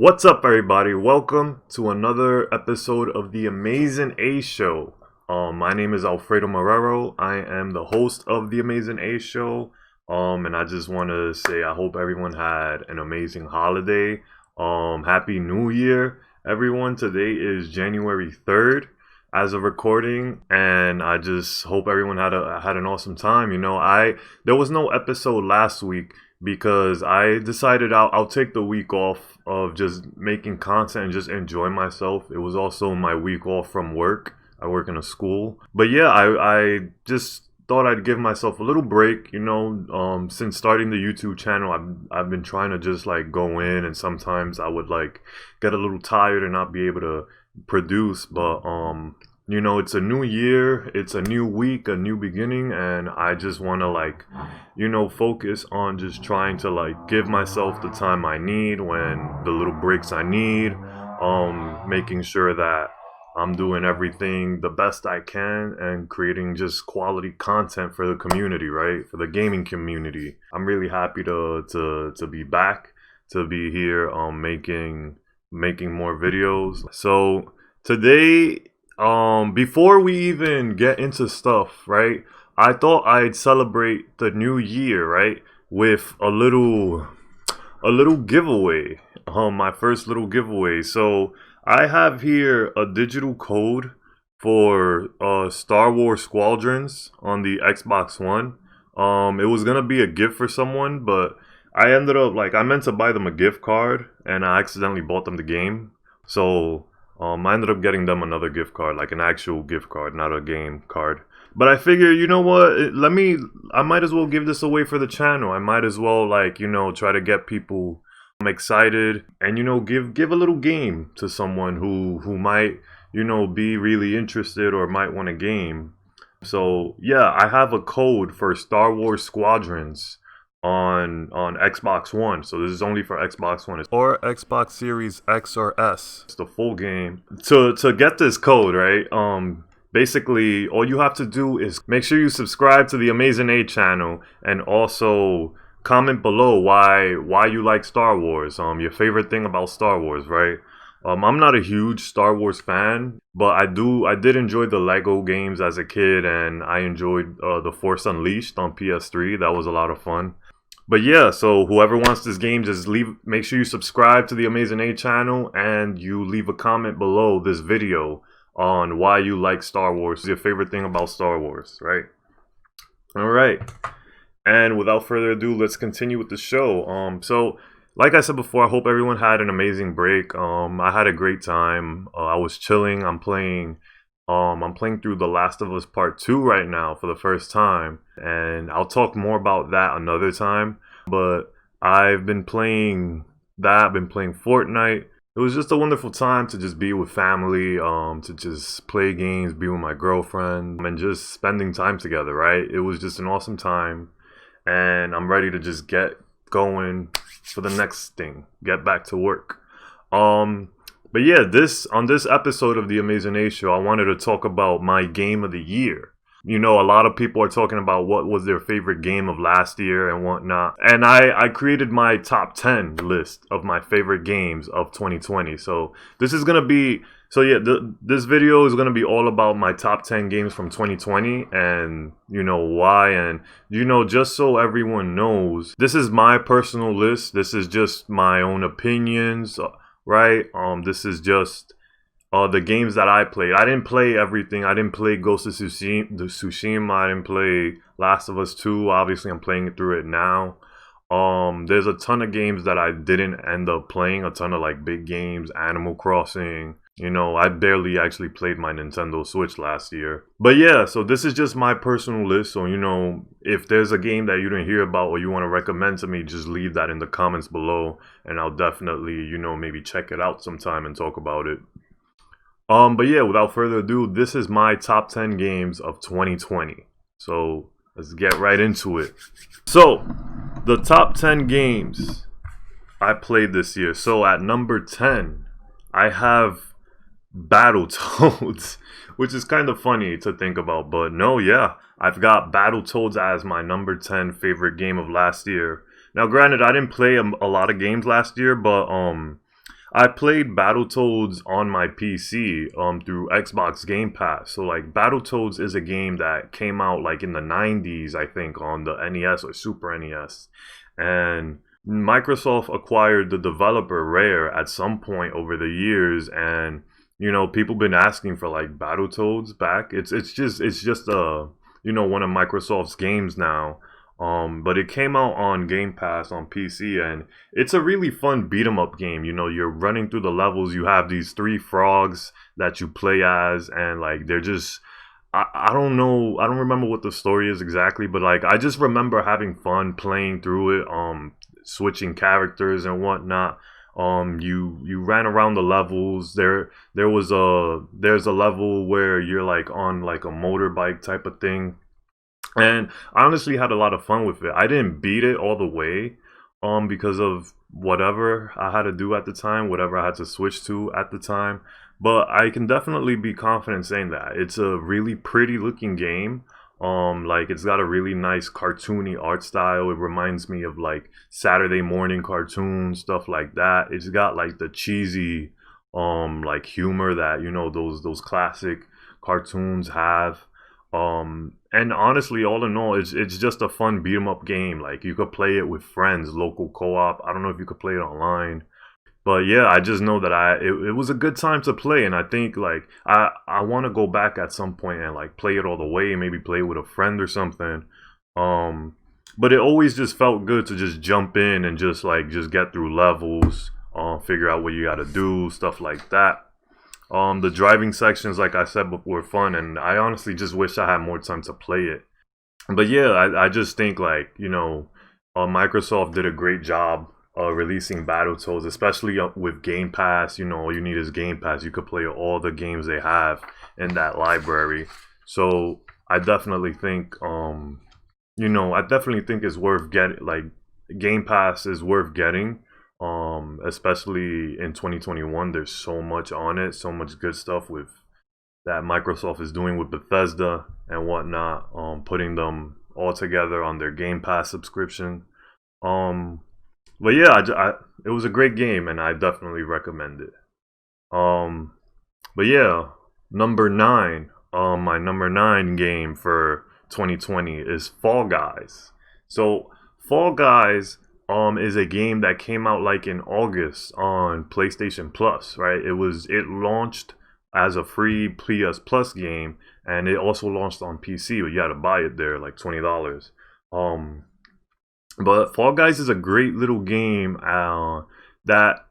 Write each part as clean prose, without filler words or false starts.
What's up, everybody? Welcome to another episode of the Amaazin A Show. My name is Alfredo Marrero. I am the host of the Amaazin A Show. And I just want to say I hope everyone had an amazing holiday. Happy New Year, everyone. Today is January 3rd as of recording, and I just hope everyone had an awesome time. There was no episode last week because I decided I'll take the week off of just making content and just enjoy myself. It was also my week off from work. I work in a school. But yeah, I just thought I'd give myself a little break, since starting the YouTube channel. I've been trying to just like go in, and sometimes I would like get a little tired and not be able to produce, but it's a new year, it's a new week, a new beginning, and I just want to focus on just trying to like give myself the time I need when the little breaks I need, making sure that I'm doing everything the best I can and creating just quality content for the community, right? For the gaming community. I'm really happy to be back, to be here making more videos. So today, before we even get into stuff, right, I thought I'd celebrate the new year, right, with a little giveaway, my first little giveaway. So I have here a digital code for Star Wars Squadrons on the Xbox One. It was gonna be a gift for someone, but I ended up I meant to buy them a gift card, and I accidentally bought them the game. So I ended up getting them another gift card, like an actual gift card, not a game card. But I figure, you know what? I might as well give this away for the channel. I might as well try to get people excited and give a little game to someone who might be really interested or might want a game. So yeah, I have a code for Star Wars Squadrons on Xbox One. So this is only for Xbox One or Xbox Series X or S. It's the full game. To get this code, right? Basically all you have to do is make sure you subscribe to the Amaazin A channel, and also comment below why you like Star Wars, your favorite thing about Star Wars, right? I'm not a huge Star Wars fan, but I did enjoy the Lego games as a kid, and I enjoyed The Force Unleashed on PS3. That was a lot of fun. But yeah, so whoever wants this game, just make sure you subscribe to the Amaazin A channel, and you leave a comment below this video on why you like Star Wars, your favorite thing about Star Wars, right? All right. And without further ado, let's continue with the show. So like I said before, I hope everyone had an amazing break. I had a great time. I was chilling. I'm playing through The Last of Us Part 2 right now for the first time, and I'll talk more about that another time. But I've been playing that. I've been playing Fortnite. It was just a wonderful time to just be with family, to just play games, be with my girlfriend, and just spending time together, right? It was just an awesome time, and I'm ready to just get going for the next thing, get back to work. But yeah, on this episode of the Amaazin A Show, I wanted to talk about my game of the year. A lot of people are talking about what was their favorite game of last year and whatnot. And I created my top 10 list of my favorite games of 2020. So this is going to be, this video is going to be all about my top 10 games from 2020 and, why. And, just so everyone knows, this is my personal list. This is just my own opinions, right? This is just the games that I played. I didn't play everything. I didn't play Ghost of Tsushima. I didn't play Last of Us 2. Obviously, I'm playing through it now. There's a ton of games that I didn't end up playing. A ton of big games, Animal Crossing. I barely actually played my Nintendo Switch last year. But yeah, so this is just my personal list. So, if there's a game that you didn't hear about or you want to recommend to me, just leave that in the comments below. And I'll definitely, maybe check it out sometime and talk about it. But yeah, without further ado, this is my top 10 games of 2020. So let's get right into it. So the top 10 games I played this year. So at number 10, I have Battletoads, which is kind of funny to think about. But no, yeah, I've got Battletoads as my number 10 favorite game of last year. Now, granted, I didn't play a lot of games last year, but I played Battletoads on my PC through Xbox Game Pass. So like Battletoads is a game that came out like in the 90s, I think, on the NES or Super NES. And Microsoft acquired the developer Rare at some point over the years, and people been asking for like Battletoads back. It's just one of Microsoft's games now. But it came out on Game Pass on PC, and it's a really fun beat 'em up game. You're running through the levels. You have these three frogs that you play as, and like they're just I don't know. I don't remember what the story is exactly, but like I just remember having fun playing through it, switching characters and whatnot. You ran around the levels. There's a level where you're like on like a motorbike type of thing, and I honestly had a lot of fun with it. I didn't beat it all the way, because of whatever I had to do at the time, whatever I had to switch to at the time. But I can definitely be confident saying that it's a really pretty looking game. Like it's got a really nice cartoony art style. It reminds me of like Saturday morning cartoons, stuff like that. It's got like the cheesy, like humor that those classic cartoons have. And honestly, all in all, it's just a fun beat 'em up game. Like you could play it with friends, local co-op. I don't know if you could play it online, but yeah, I just know that it was a good time to play, and I think like I want to go back at some point and like play it all the way, maybe play it with a friend or something. Um, but it always just felt good to just jump in and just get through levels, figure out what you got to do, stuff like that. The driving sections, like I said before, were fun, and I honestly just wish I had more time to play it. But yeah, I just think like Microsoft did a great job releasing Battletoads, especially with Game Pass. All you need is Game Pass. You could play all the games they have in that library. So I definitely think it's worth getting. Like Game Pass is worth getting. Especially in 2021, there's so much on it, so much good stuff with that Microsoft is doing with Bethesda and whatnot, putting them all together on their Game Pass subscription. Um, but yeah, it was a great game, and I definitely recommend it. Um, but yeah, number nine. My number nine game for 2020 is Fall Guys. So Fall Guys is a game that came out like in August on PlayStation Plus, right? It launched as a free PS Plus game, and it also launched on PC, but you had to buy it there like $20. Um, but Fall Guys is a great little game that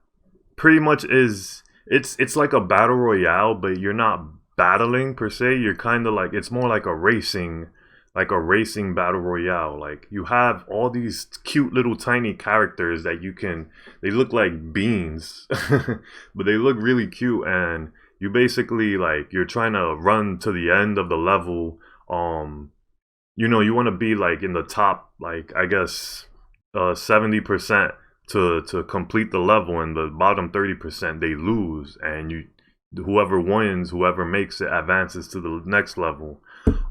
pretty much it's like a battle royale, but you're not battling per se. You're kind of like it's more like a racing battle royale. Like you have all these cute little tiny characters that they look like beans, but they look really cute, and you basically like you're trying to run to the end of the level. You want to be like in the top, like I guess 70% to complete the level, and the bottom 30% they lose, and whoever wins, whoever makes it advances to the next level.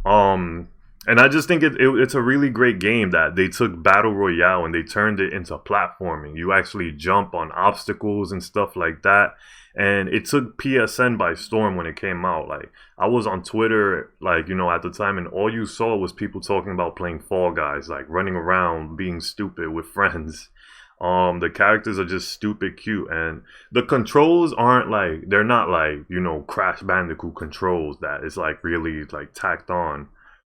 And I just think it's a really great game that they took Battle Royale and they turned it into platforming. You actually jump on obstacles and stuff like that. And it took PSN by storm when it came out. Like, I was on Twitter, like, at the time, and all you saw was people talking about playing Fall Guys, like running around, being stupid with friends. The characters are just stupid cute, and the controls aren't like, they're not like, Crash Bandicoot controls that is like really like tacked on.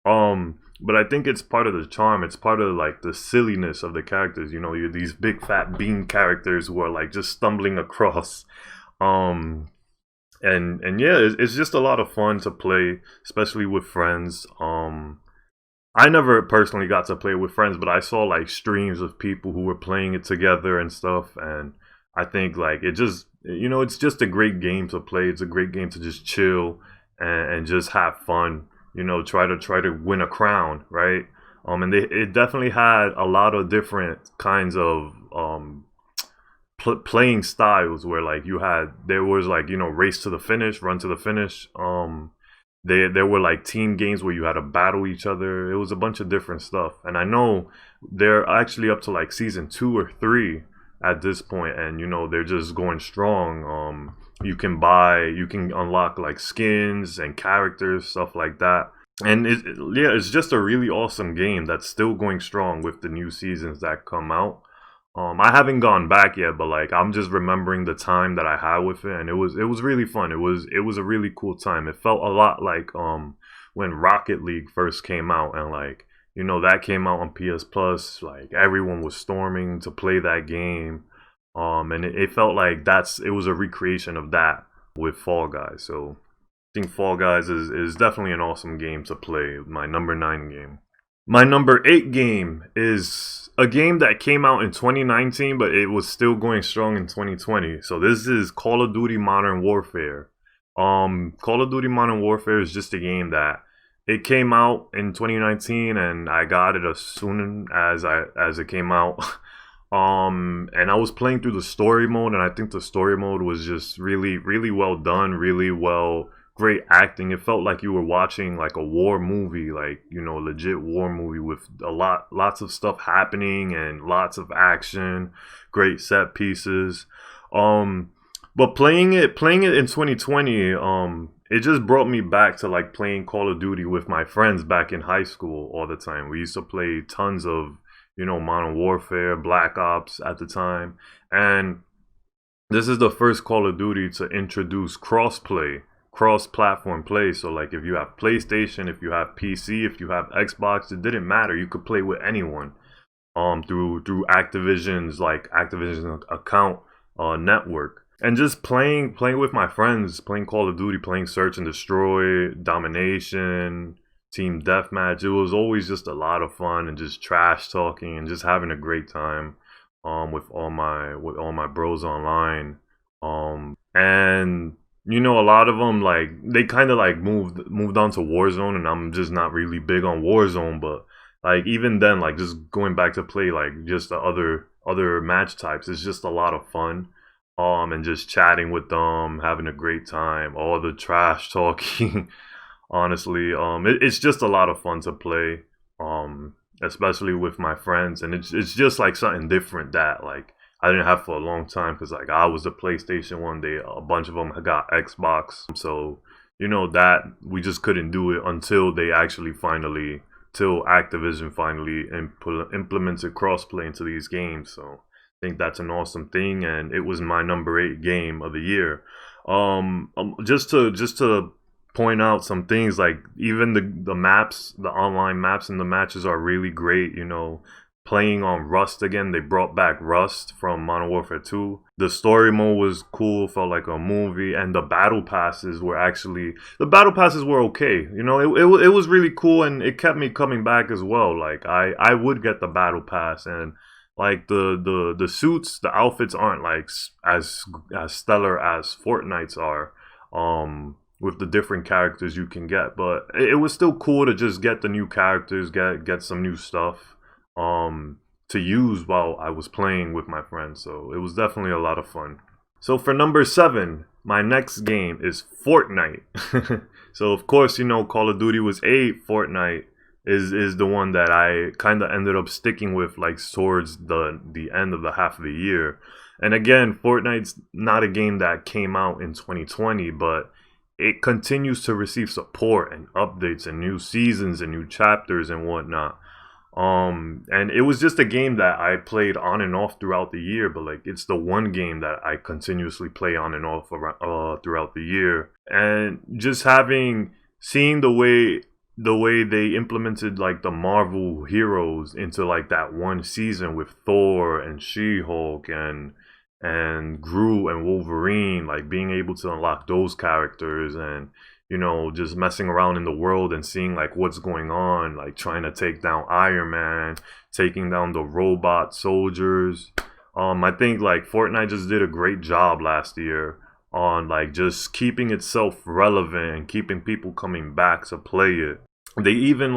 But I think it's part of the charm. It's part of like the silliness of the characters. You're these big fat bean characters who are like just stumbling across. Um, and yeah, it's just a lot of fun to play, especially with friends. I never personally got to play with friends, but I saw like streams of people who were playing it together and stuff. And I think like it's just a great game to play. It's a great game to just chill and just have fun. Try to win a crown, right? And it definitely had a lot of different kinds of playing styles where like there was like race to the finish, run to the finish. There were like team games where you had to battle each other. It was a bunch of different stuff, and I know they're actually up to like season 2 or 3, at this point, and they're just going strong. You can unlock like skins and characters, stuff like that. And yeah, it's just a really awesome game that's still going strong with the new seasons that come out. I haven't gone back yet, but like I'm just remembering the time that I had with it, and it was really fun. It was a really cool time. It felt a lot like when Rocket League first came out, and like that came out on PS Plus. Like everyone was storming to play that game, and it felt like it was a recreation of that with Fall Guys. So I think Fall Guys is definitely an awesome game to play. My number 9 game. My number 8 game is a game that came out in 2019, but it was still going strong in 2020. So this is Call of Duty Modern Warfare. Call of Duty Modern Warfare is just a game that it came out in 2019, and I got it as soon as it came out. And I was playing through the story mode, and I think the story mode was just really, really well done, really well, great acting. It felt like you were watching like a war movie, like legit war movie with lots of stuff happening and lots of action, great set pieces. But playing it in 2020, it just brought me back to like playing Call of Duty with my friends back in high school all the time. We used to play tons of Modern Warfare, Black Ops at the time, and this is the first Call of Duty to introduce cross-platform play. So like if you have PlayStation, if you have PC, if you have Xbox, it didn't matter. You could play with anyone through Activision's account network. And just playing with my friends, playing Call of Duty, playing Search and Destroy, Domination, Team Deathmatch. It was always just a lot of fun, and just trash talking and just having a great time with all my bros online. And a lot of them like they kind of like moved on to Warzone, and I'm just not really big on Warzone. But like even then, like just going back to play like just the other match types, it's just a lot of fun. And just chatting with them, having a great time, all the trash talking. Honestly, it's just a lot of fun to play, especially with my friends, and it's just like something different that like I didn't have for a long time, because like I was the PlayStation one day, a bunch of them got Xbox, so that we just couldn't do it until till Activision finally implemented crossplay into these games. So I think that's an awesome thing, and it was my number 8 game of the year. Just to point out some things, like even the maps, the online maps and the matches are really great. Playing on Rust again, they brought back Rust from Modern Warfare 2. The story mode was cool, felt like a movie, and the battle passes were okay. It was really cool, and it kept me coming back as well. Like I would get the battle pass, and like the suits, the outfits aren't like as stellar as Fortnite's are, with the different characters you can get, but it was still cool to just get the new characters, get some new stuff to use while I was playing with my friends. So it was definitely a lot of fun. So for number 7, my next game is Fortnite. So of course, Call of Duty was 8. Fortnite is the one that I kind of ended up sticking with, like towards the end of the half of the year. And again, Fortnite's not a game that came out in 2020, but it continues to receive support and updates and new seasons and new chapters and whatnot. And it was just a game that I played on and off throughout the year, but like it's the one game that I continuously play on and off throughout the year. And just seeing the way they implemented like the Marvel heroes into like that one season with Thor and She-Hulk and Groot and Wolverine, like being able to unlock those characters, and just messing around in the world and seeing like what's going on, like trying to take down Iron Man, taking down the robot soldiers. I think like Fortnite just did a great job last year on like just keeping itself relevant and keeping people coming back to play it. They even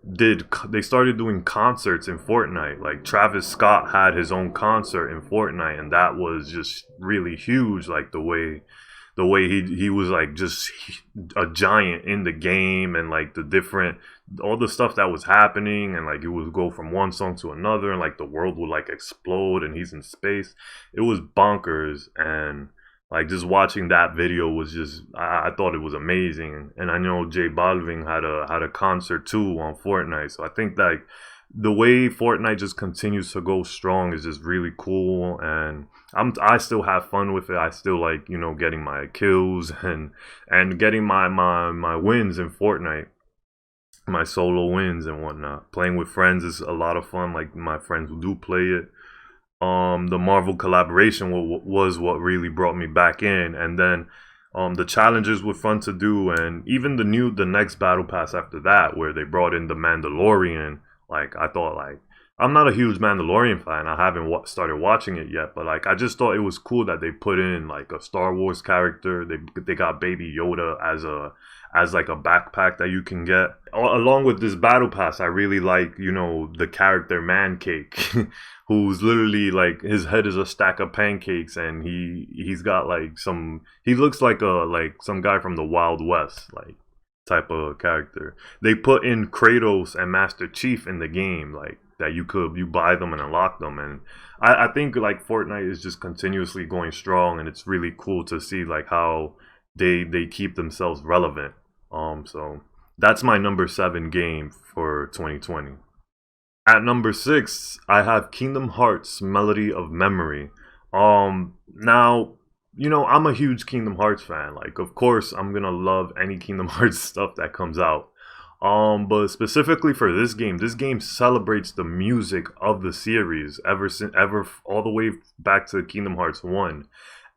they started doing concerts in Fortnite. Like Travis Scott had his own concert in Fortnite, and that was just really huge. Like the way the way he was like just a giant in the game, and like the different all the stuff that was happening, and like it would go from one song to another, and like the world would like explode and he's in space. It was bonkers, and like just watching that video was just I thought it was amazing. And I know J Balvin had a concert too on Fortnite, so I think like the way Fortnite just continues to go strong is just really cool, and I still have fun with it. I still like, you know, getting my kills and getting my wins in Fortnite, my solo wins and whatnot. Playing with friends is a lot of fun. Like my friends who do play it. The Marvel collaboration was what really brought me back in, and then the challenges were fun to do, and even the next battle pass after that, where they brought in the Mandalorian. Like I thought, like I'm not a huge Mandalorian fan. I haven't started watching it yet, but like I just thought it was cool that they put in like a Star Wars character. They got Baby Yoda as like a backpack that you can get. Along with this battle pass, I really like, you know, the character Man Cake, who's literally like his head is a stack of pancakes, and he's got like he looks like some guy from the Wild West, like type of character. They put in Kratos and Master Chief in the game, like that you buy them and unlock them, and I think like Fortnite is just continuously going strong, and it's really cool to see like how they keep themselves relevant. So that's my number 7 game for 2020. At number 6, I have Kingdom Hearts Melody of Memory. Now, you know, I'm a huge Kingdom Hearts fan. Like, of course, I'm gonna love any Kingdom Hearts stuff that comes out. But specifically for this game celebrates the music of the series ever all the way back to Kingdom Hearts 1.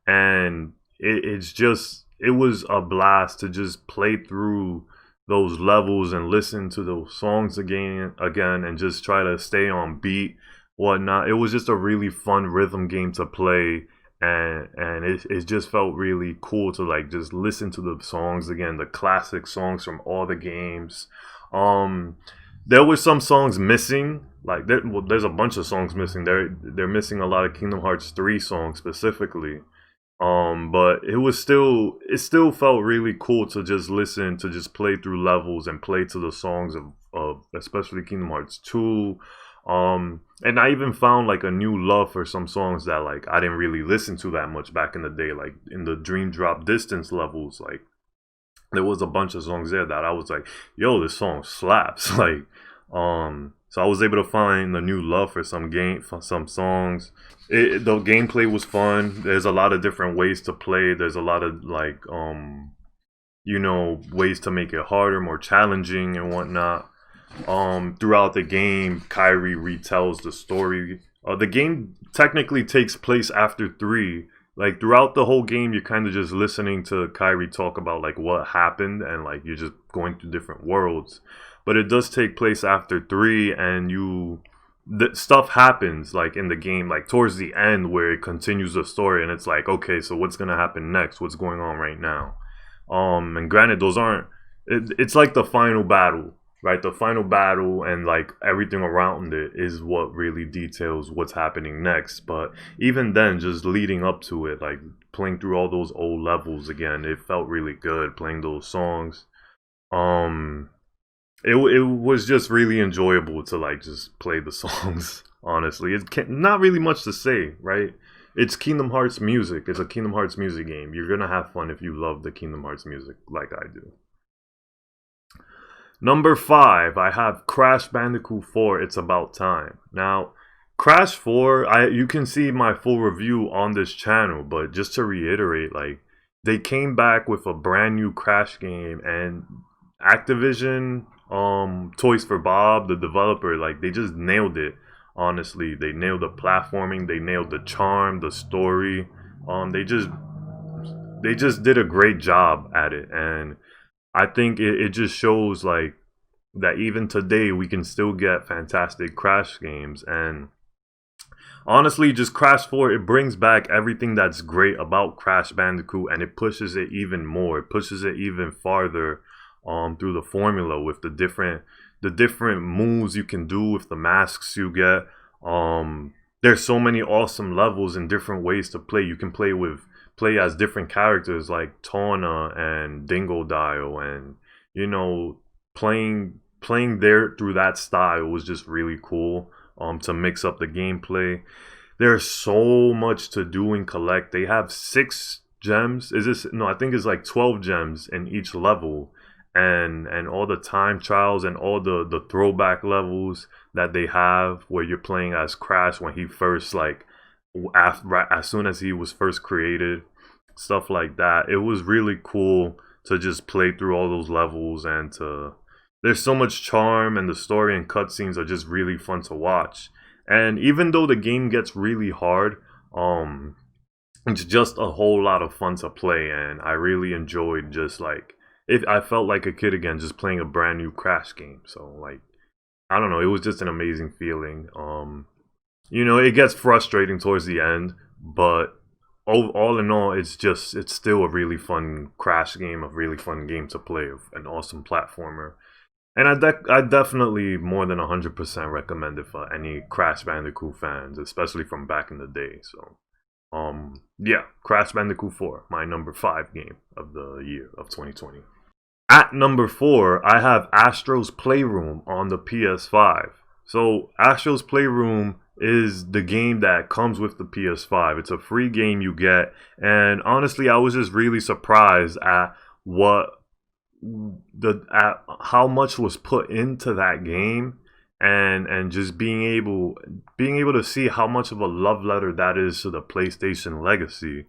And it was a blast to just play through those levels and listen to those songs again, and just try to stay on beat, whatnot. It was just a really fun rhythm game to play, and it just felt really cool to like just listen to the songs again, the classic songs from all the games. There were some songs missing, like there's a bunch of songs missing. They're missing a lot of Kingdom Hearts 3 songs specifically. But it still felt really cool to just listen, to just play through levels and play to the songs of especially Kingdom Hearts 2. And I even found like a new love for some songs that like I didn't really listen to that much back in the day, like in the Dream Drop Distance levels. Like there was a bunch of songs there that I was like, yo, this song slaps. Like, so I was able to find a new love for some songs. The gameplay was fun. There's a lot of different ways to play. There's a lot of like, you know, ways to make it harder, more challenging and whatnot. Throughout the game, Kairi retells the story. The game technically takes place after 3. Like throughout the whole game, you're kind of just listening to Kairi talk about like what happened, and like you're just going through different worlds. But it does take place after 3, and stuff happens like in the game, like towards the end, where it continues the story, and it's like, okay, so what's gonna happen next? What's going on right now? And granted, those aren't. It's like the final battle, right? The final battle and like everything around it is what really details what's happening next. But even then, just leading up to it, like playing through all those old levels again, it felt really good playing those songs. It was just really enjoyable to like just play the songs. Honestly, not really much to say, right? It's Kingdom Hearts music. It's a Kingdom Hearts music game. You're gonna have fun if you love the Kingdom Hearts music like I do. Number 5, I have Crash Bandicoot 4, It's About Time. Now, Crash 4, you can see my full review on this channel, but just to reiterate, like, they came back with a brand new Crash game, and Activision, Toys for Bob, the developer, like, they just nailed it, honestly. They nailed the platforming, they nailed the charm, the story. They just did a great job at it, and I think it just shows like that even today we can still get fantastic Crash games. And honestly, just Crash 4, it brings back everything that's great about Crash Bandicoot, and it pushes it even more. It pushes it even farther through the formula with the different moves you can do with the masks you get. There's so many awesome levels and different ways to play. You can play play as different characters like Tawna and Dingo Dial, and you know, playing there through that style was just really cool. To mix up the gameplay. There's so much to do and collect. They have 6 gems. Is this no? I think it's like 12 gems in each level, and all the time trials and all the throwback levels that they have where you're playing as Crash when he first like right as soon as he was first created, stuff like that. It was really cool to just play through all those levels and to there's so much charm and the story and cutscenes are just really fun to watch. And even though the game gets really hard, um it's just a whole lot of fun to play, and I really enjoyed just like if I felt like a kid again just playing a brand new Crash game. So like I don't know, it was just an amazing feeling. It gets frustrating towards the end, but all in all, it's still a really fun Crash game, a really fun game to play, an awesome platformer. And I definitely more than 100% recommend it for any Crash Bandicoot fans, especially from back in the day. So, yeah, Crash Bandicoot 4, my number 5 game of the year of 2020. At number 4, I have Astro's Playroom on the PS5. So, Astro's Playroom is the game that comes with the PS5. It's a free game you get, and honestly, I was just really surprised at how much was put into that game, and just being able to see how much of a love letter that is to the PlayStation legacy.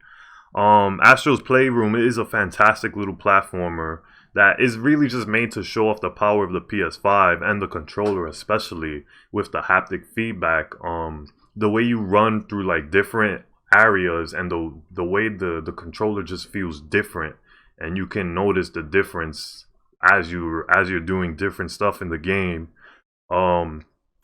Astro's Playroom is a fantastic little platformer that is really just made to show off the power of the PS5 and the controller, especially with the haptic feedback. The way you run through like different areas and the way the controller just feels different, and you can notice the difference as you're doing different stuff in the game.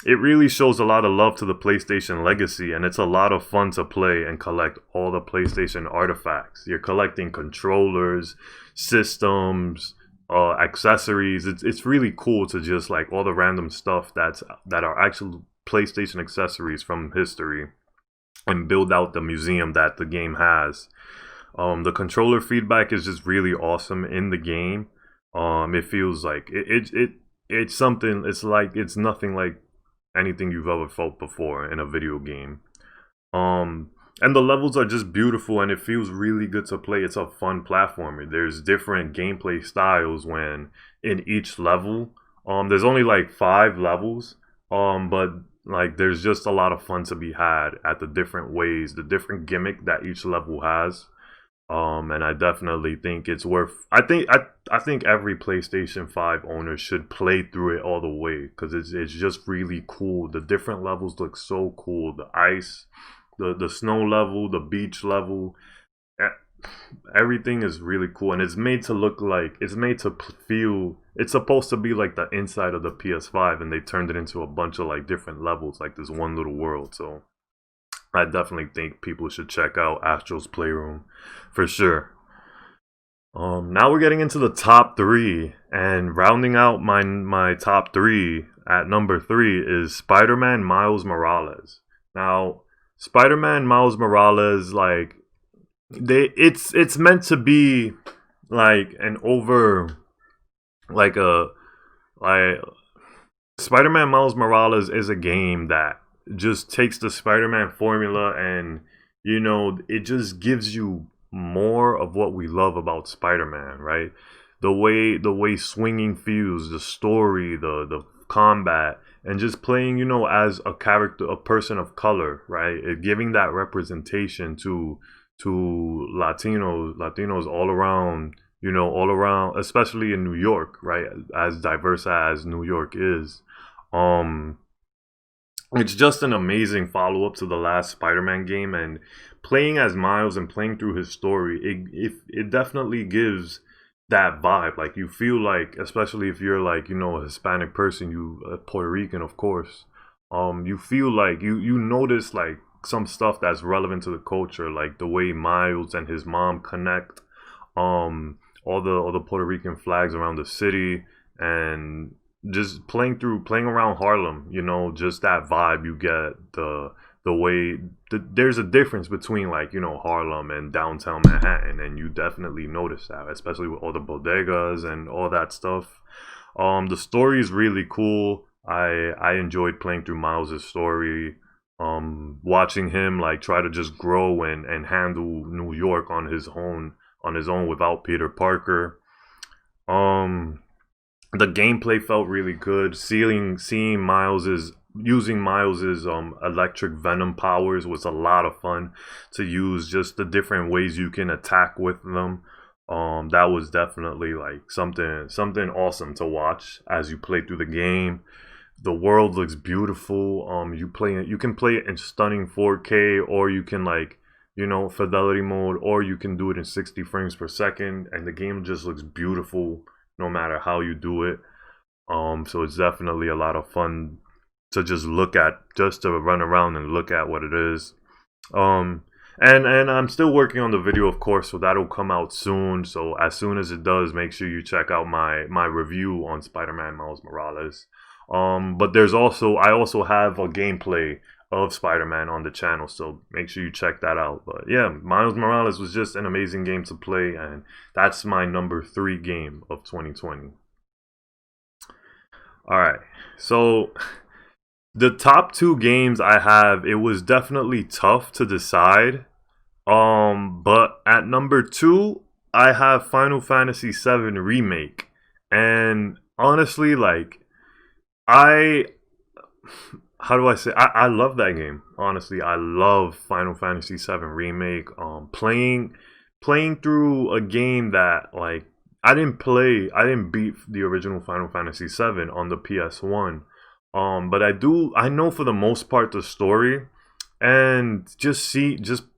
It really shows a lot of love to the PlayStation legacy, and it's a lot of fun to play and collect all the PlayStation artifacts. You're collecting controllers, systems, accessories. It's really cool to just like all the random stuff that are actual PlayStation accessories from history, and build out the museum that the game has. The controller feedback is just really awesome in the game. It feels like it's something. It's nothing like anything you've ever felt before in a video game. And the levels are just beautiful, and it feels really good to play. It's a fun platformer. There's different gameplay styles when in each level. There's only like 5 levels. But like there's just a lot of fun to be had at the different ways, the different gimmick that each level has. And I definitely think it's worth. I think every PlayStation 5 owner should play through it all the way, because it's just really cool. The different levels look so cool. The ice, the snow level, the beach level, everything is really cool, and it's made to look like it's made to feel. It's supposed to be like the inside of the PS5, and they turned it into a bunch of like different levels, like this one little world. So I definitely think people should check out Astro's Playroom for sure. Now we're getting into the top 3, and rounding out my top 3 at number 3 is Spider-Man Miles Morales. Now, Spider-Man Miles Morales, like it's meant to be like an over like a like Spider-Man Miles Morales is a game that just takes the Spider-Man formula, and it just gives you more of what we love about Spider-Man, right? The way swinging feels, the story, the combat, and just playing, as a character, a person of color, right? Giving that representation to Latinos all around, especially in New York, right? As diverse as New York is. It's just an amazing follow-up to the last Spider-Man game, and playing as Miles and playing through his story, it definitely gives that vibe. Like you feel like, especially if you're like a Hispanic person, Puerto Rican, of course. You feel like you notice like some stuff that's relevant to the culture, like the way Miles and his mom connect. All the Puerto Rican flags around the city, and just playing around Harlem, just that vibe you get, the the way there's a difference between, like, you know, Harlem and downtown Manhattan, and you definitely notice that, especially with all the bodegas and all that stuff. The story is really cool. I enjoyed playing through Miles's story. Watching him like try to just grow and handle New York on his own without Peter Parker. Um, the gameplay felt really good. Seeing Miles's using Miles's electric venom powers was a lot of fun to use. Just the different ways you can attack with them. That was definitely like something awesome to watch as you play through the game. The world looks beautiful. You can play it in stunning 4K, or you can, like, you know, fidelity mode, or you can do it in 60 frames per second, and the game just looks beautiful no matter how you do it. So it's definitely a lot of fun to just look at, just to run around and look at what it is. And I'm still working on the video, of course, so that'll come out soon. So as soon as it does, make sure you check out my review on Spider-Man Miles Morales. But I also have a gameplay of Spider-Man on the channel, so make sure you check that out. But yeah, Miles Morales was just an amazing game to play, and that's my number 3 game of 2020. Alright, so the top 2 games I have, it was definitely tough to decide. But at number 2, I have Final Fantasy VII Remake. And honestly, like, how do I say, I love that game. Honestly, I love Final Fantasy VII Remake. Playing through a game that, like, I didn't beat the original Final Fantasy VII on the PS1. But I know for the most part the story, and just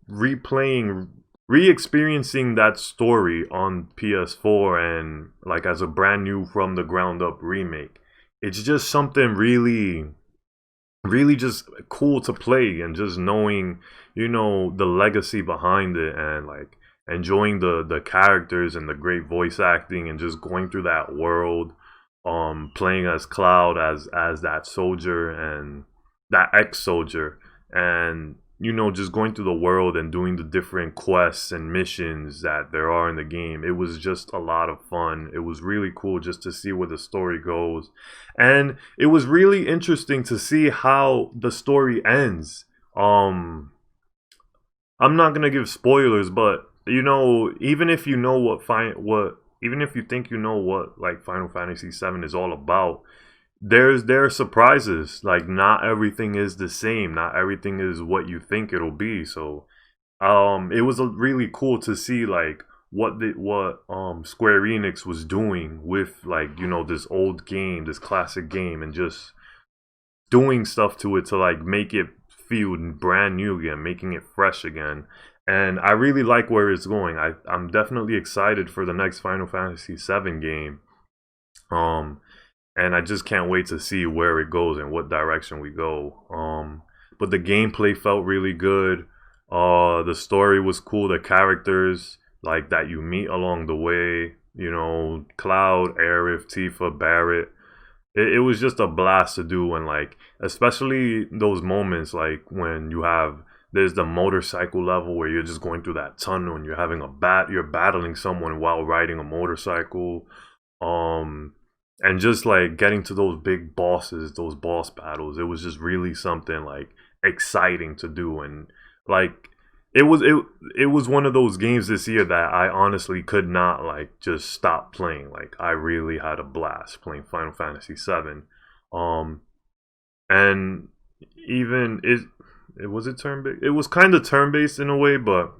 re-experiencing that story on PS4, and like as a brand new from the ground up remake. It's just something really, really just cool to play, and just knowing, you know, the legacy behind it, and like enjoying the characters and the great voice acting, and just going through that world, playing as Cloud, as that soldier, and that ex-soldier, and, you know, just going through the world and doing the different quests and missions that there are in the game. It was just a lot of fun. It was really cool just to see where the story goes. And it was really interesting to see how the story ends. I'm not going to give spoilers, but, you know, even if you think you know what, like, Final Fantasy VII is all about, there are surprises. Like, not everything is the same. Not everything is what you think it'll be. So, it was really cool to see, like, what Square Enix was doing with, like, you know, this old game, this classic game, and just doing stuff to it to, like, make it feel brand new again, making it fresh again. And I really like where it's going. I'm definitely excited for the next Final Fantasy VII game. And I just can't wait to see where it goes and what direction we go. But the gameplay felt really good. The story was cool. The characters, like, that you meet along the way, you know, Cloud, Aerith, Tifa, Barrett. It was just a blast to do, and, like, especially those moments, like when there's the motorcycle level where you're just going through that tunnel and you're battling someone while riding a motorcycle. And just, like, getting to those big bosses, those boss battles, it was just really something, like, exciting to do. And, like, it was one of those games this year that I honestly could not, like, just stop playing. Like, I really had a blast playing Final Fantasy VII. And even it was kind of turn-based in a way, but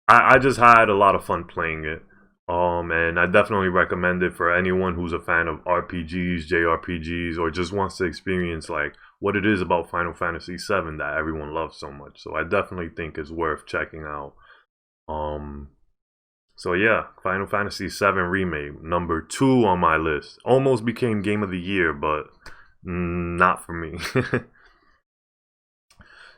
I just had a lot of fun playing it. And I definitely recommend it for anyone who's a fan of RPGs, JRPGs, or just wants to experience, like, what it is about Final Fantasy VII that everyone loves so much. So I definitely think it's worth checking out. So yeah, Final Fantasy VII Remake, number 2 on my list. Almost became Game of the Year, but not for me.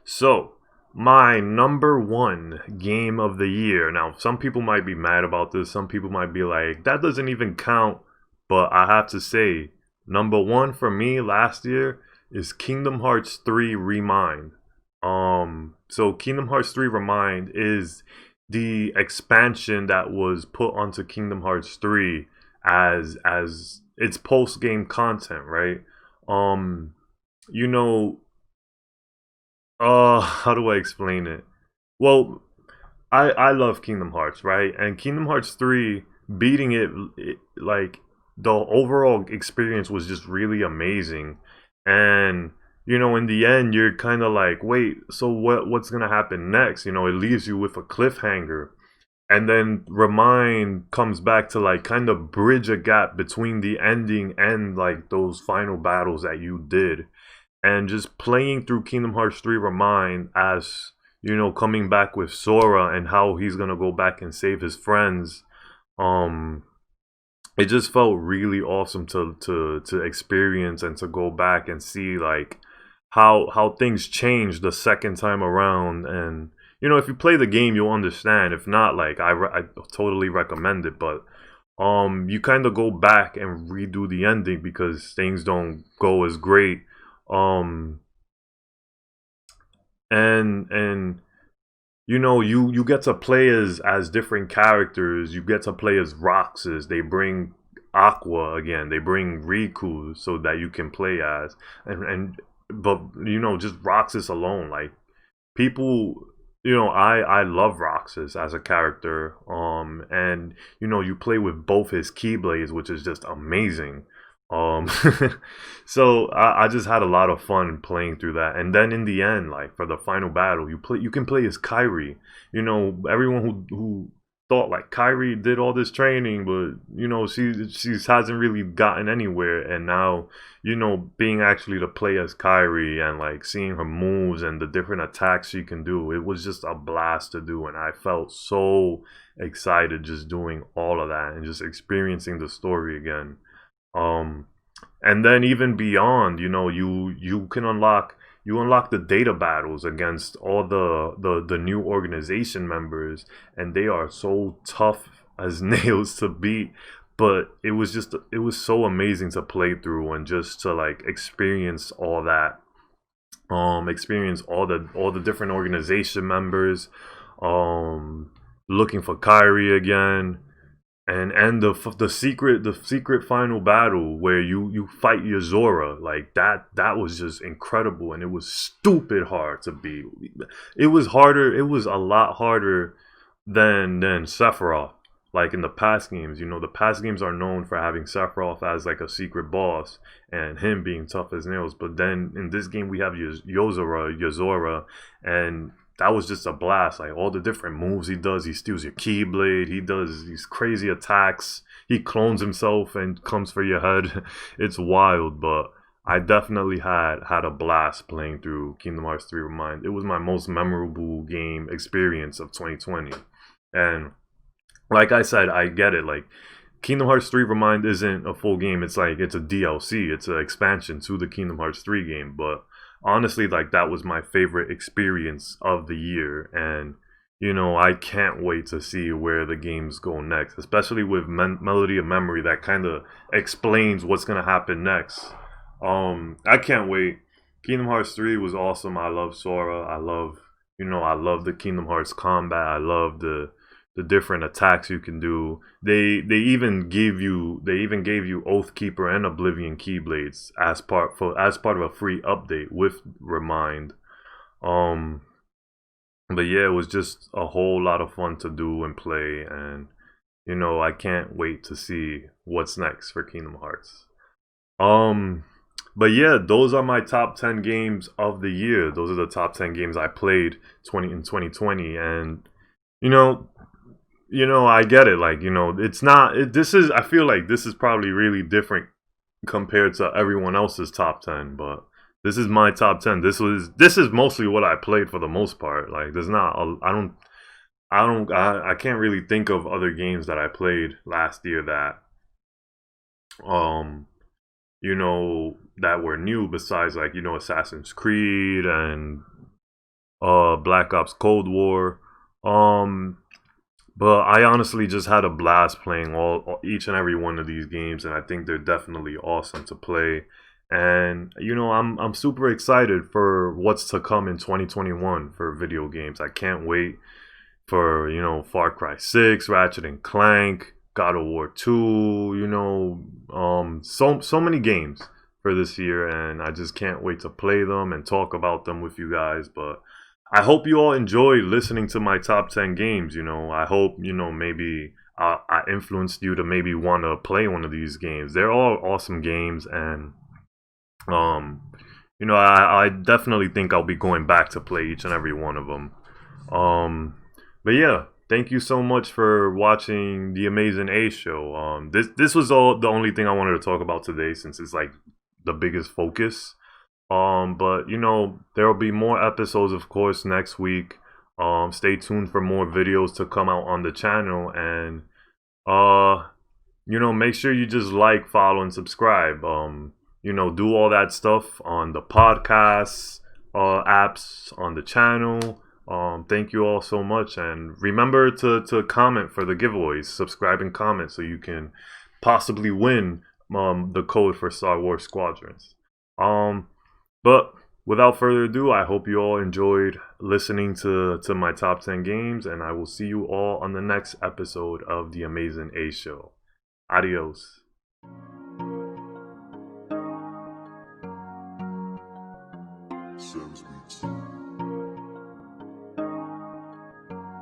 So, my number 1 game of the year. Now, some people might be mad about this. Some people might be like, that doesn't even count. But I have to say, number 1 for me last year, is Kingdom Hearts 3 Remind. So Kingdom Hearts 3 Remind is the expansion that was put onto Kingdom Hearts 3 as its post game content, right? Um, you know, how do I explain it? Well, I love Kingdom Hearts, right? And Kingdom Hearts 3 beating it like the overall experience was just really amazing. And in the end you're kind of like, wait, so what's going to happen next? It leaves you with a cliffhanger. And then Remind comes back to like kind of bridge a gap between the ending and like those final battles that you did. And just playing through Kingdom Hearts 3 Remind as coming back with Sora and how he's gonna go back and save his friends. Um, it just felt really awesome to experience and to go back and see like how things changed the second time around. And if you play the game, you'll understand. If not, like I totally recommend it. But you kind of go back and redo the ending because things don't go as great. Um, and you get to play as different characters. You get to play as Roxas. They bring Aqua again. They bring Riku so that you can play as. And but just Roxas alone, like people, I love Roxas as a character. And you play with both his Keyblades, which is just amazing. um so I just had a lot of fun playing through that. And then in the end, like for the final battle, you can play as Kyrie. Everyone who thought like Kyrie did all this training, but she hasn't really gotten anywhere. And now being actually to play as Kyrie and like seeing her moves and the different attacks she can do, it was just a blast to do. And I felt so excited just doing all of that and just experiencing the story again. um and then even beyond, you can unlock the data battles against all the new organization members, and they are so tough as nails to beat. But it was so amazing to play through and just to like experience all that. Experience all the different organization members, um looking for Kyrie again. And the secret final battle where you fight Yozora, like that was just incredible. And it was stupid hard to beat. It was a lot harder than Sephiroth. Like in the past games, the past games are known for having Sephiroth as like a secret boss and him being tough as nails. But then in this game we have Yozora, and that was just a blast. Like all the different moves he does. He steals your Keyblade. He does these crazy attacks. He clones himself and comes for your head. It's wild. But I definitely had a blast playing through Kingdom Hearts 3 Remind. It was my most memorable game experience of 2020. And like I said, I get it. Like Kingdom Hearts 3 Remind isn't a full game. It's like it's a DLC. It's an expansion to the Kingdom Hearts 3 game. But honestly, like that was my favorite experience of the year. And I can't wait to see where the games go next, especially with Melody of Memory that kind of explains what's going to happen next. I can't wait. Kingdom Hearts 3 was awesome. I love Sora. I love the Kingdom Hearts combat. I love the different attacks you can do. They even gave you Oathkeeper and Oblivion Keyblades as part of a free update with Remind. But yeah, it was just a whole lot of fun to do and play. And I can't wait to see what's next for Kingdom Hearts. But yeah, those are my top 10 games of the year. Those are the top 10 games I played in 2020. And you know I get it. Like, it's not. I feel like this is probably really different compared to everyone else's top 10. But this is my top 10. This is mostly what I played for the most part. Like, there's not. I can't really think of other games that I played last year that um that were new besides like Assassin's Creed and Black Ops Cold War. But I honestly just had a blast playing each and every one of these games, and I think they're definitely awesome to play. And I'm super excited for what's to come in 2021 for video games. I can't wait for Far Cry 6, Ratchet and Clank, God of War 2, so many games for this year, and I just can't wait to play them and talk about them with you guys. But I hope you all enjoy listening to my top 10 games. I hope maybe I influenced you to maybe want to play one of these games. They're all awesome games, and um I definitely think I'll be going back to play each and every one of them. But yeah, thank you so much for watching the Amazing A Show. This was all the only thing I wanted to talk about today, since it's like the biggest focus. But there will be more episodes, of course, next week. Stay tuned for more videos to come out on the channel, and make sure you just like, follow, and subscribe. Do all that stuff on the podcasts apps, on the channel. Thank you all so much, and remember to comment for the giveaways. Subscribe and comment so you can possibly win the code for Star Wars Squadrons. But without further ado, I hope you all enjoyed listening to my top 10 games, and I will see you all on the next episode of the Amazing A Show. Adios. Sam's Beats.